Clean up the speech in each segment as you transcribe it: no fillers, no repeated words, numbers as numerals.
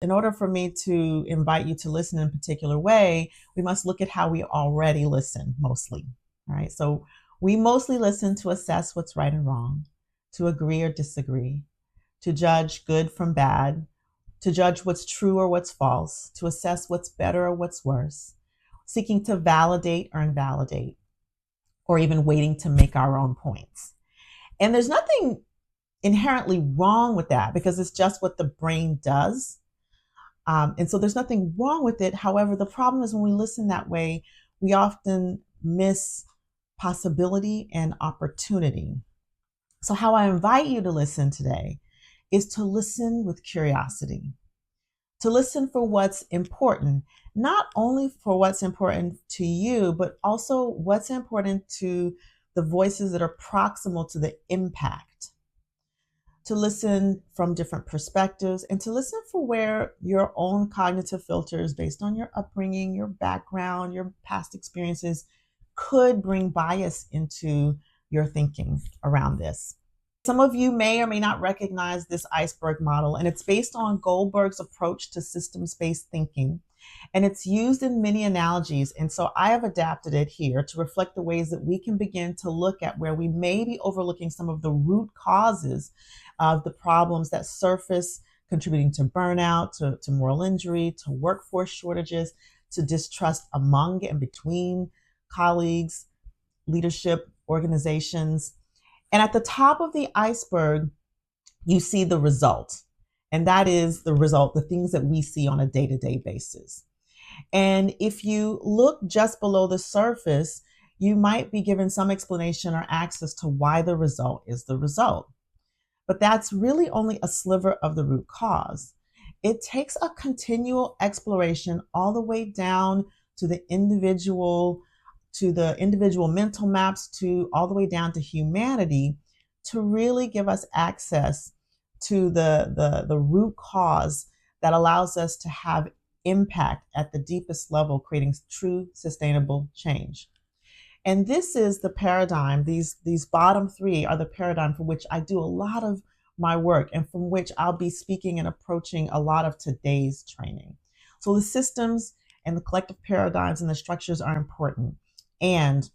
In order for me to invite you to listen in a particular way, we must look at how we already listen mostly. All right. So we mostly listen to assess what's right and wrong, to agree or disagree, to judge good from bad, to judge what's true or what's false, to assess what's better or what's worse, seeking to validate or invalidate, or even waiting to make our own points. And there's nothing inherently wrong with that because it's just what the brain does. And so there's nothing wrong with it. However, the problem is when we listen that way, we often miss possibility and opportunity. So, how I invite you to listen today is to listen with curiosity, to listen for what's important, not only for what's important to you, but also what's important to the voices that are proximal to the impact, to listen from different perspectives, and to listen for where your own cognitive filters based on your upbringing, your background, your past experiences could bring bias into your thinking around this. Some of you may or may not recognize this iceberg model, and it's based on Goldberg's approach to systems-based thinking, and it's used in many analogies. And so I have adapted it here to reflect the ways that we can begin to look at where we may be overlooking some of the root causes of the problems that surface, contributing to burnout, to moral injury, to workforce shortages, to distrust among and between colleagues, leadership, organizations. And at the top of the iceberg, you see the result. And that is the result, the things that we see on a day-to-day basis. And if you look just below the surface, you might be given some explanation or access to why the result is the result. But that's really only a sliver of the root cause. It takes a continual exploration all the way down to the individual mental maps, to all the way down to humanity, to really give us access to the root cause that allows us to have impact at the deepest level, creating true sustainable change. And this is the paradigm. These bottom three are the paradigm from which I do a lot of my work and from which I'll be speaking and approaching a lot of today's training. So the systems and the collective paradigms and the structures are important. And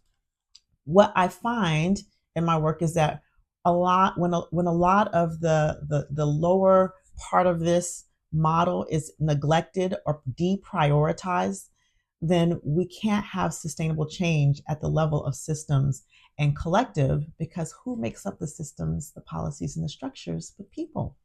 what I find in my work is that when a lot of the lower part of this model is neglected or deprioritized, then we can't have sustainable change at the level of systems and collective, because who makes up the systems, the policies, and the structures but people?